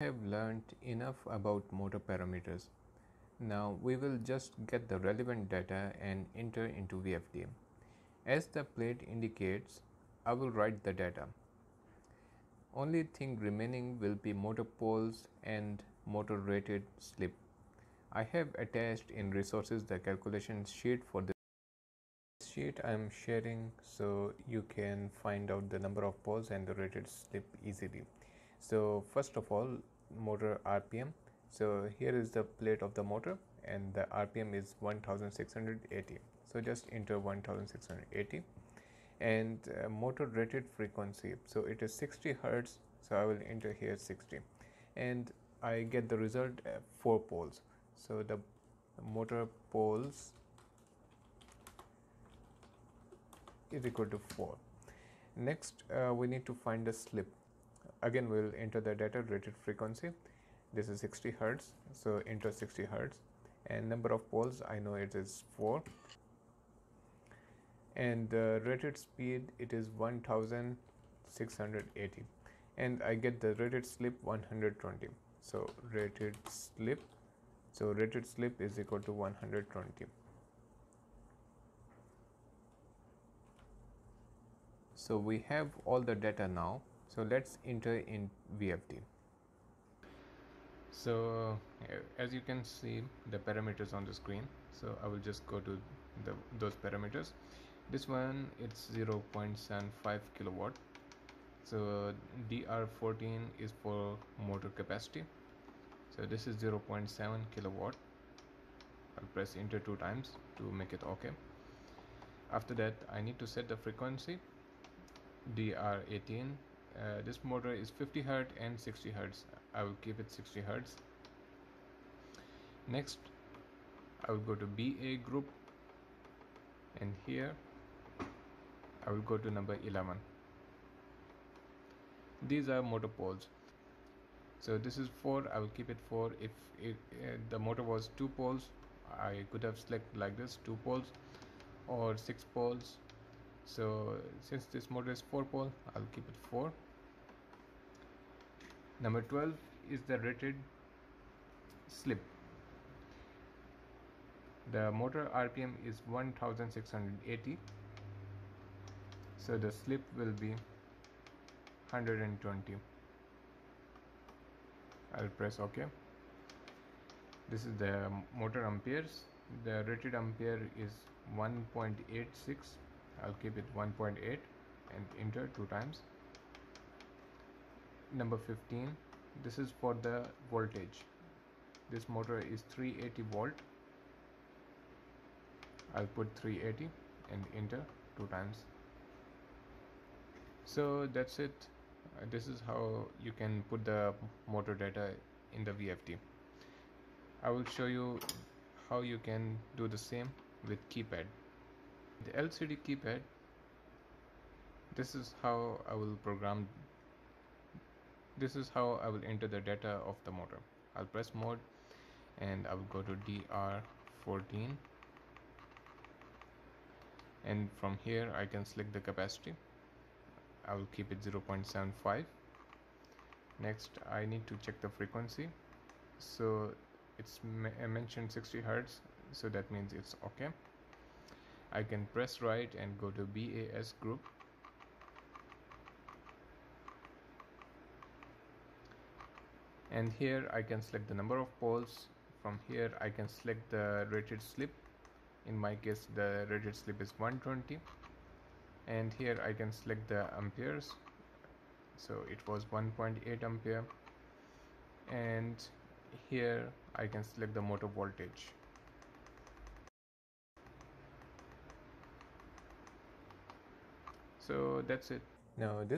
Have learned enough about motor parameters. Now we will just get the relevant data and enter into VFD. As the plate indicates, I will write the data. Only thing remaining will be motor poles and motor rated slip. I have attached in resources the calculation sheet for this sheet I am sharing, so you can find out the number of poles and the rated slip easily. So first of all, motor RPM. So here is the plate of the motor and the RPM is 1680. So just enter 1680 and motor rated frequency. So it is 60 Hertz. So I will enter here 60 and I get the result 4 poles. So the motor poles is equal to 4. Next we need to find the slip. Again we will enter the data rated frequency. This is 60 Hertz, so enter 60 Hertz and number of poles I know it is 4 and the rated speed it is 1680 and I get the rated slip 120. So rated slip is equal to 120. So we have all the data now. So let's enter in VFD. So as you can see the parameters on the screen, so I will just go to those parameters. This one it's 0.75 kilowatt. So DR14 is for motor capacity. So this is 0.7 kilowatt. I'll press enter 2 times to make it okay. After that I need to set the frequency DR18. This motor is 50 Hz and 60 Hz. I will keep it 60 Hz. Next I will go to BA group and here I will go to number 11. These are motor poles. So this is 4. I will keep it 4. If the motor was 2 poles, I could have selected like this, 2 poles or 6 poles. So since this motor is 4 pole, I'll keep it 4. Number 12 is the rated slip. The motor RPM is 1680. So the slip will be 120. I'll press OK. This is the motor amperes. The rated ampere is 1.86. I'll keep it 1.8 and enter 2 times. Number 15, this is for the voltage. This motor is 380 volt. I'll put 380 and enter 2 times. So that's it. This is how you can put the motor data in the VFD. I will show you how you can do the same with keypad. The LCD keypad, this is how I will program. This is how I will enter the data of the motor. I'll press mode and I will go to DR14 and from here I can select the capacity. I will keep it 0.75. Next I need to check the frequency. So it's mentioned 60 Hz, so that means it's okay. I can press right and go to BAS group. And here I can select the number of poles. From here I can select the rated slip. In my case the rated slip is 120. And here I can select the amperes. So it was 1.8 ampere. And here I can select the motor voltage. So that's it. Now this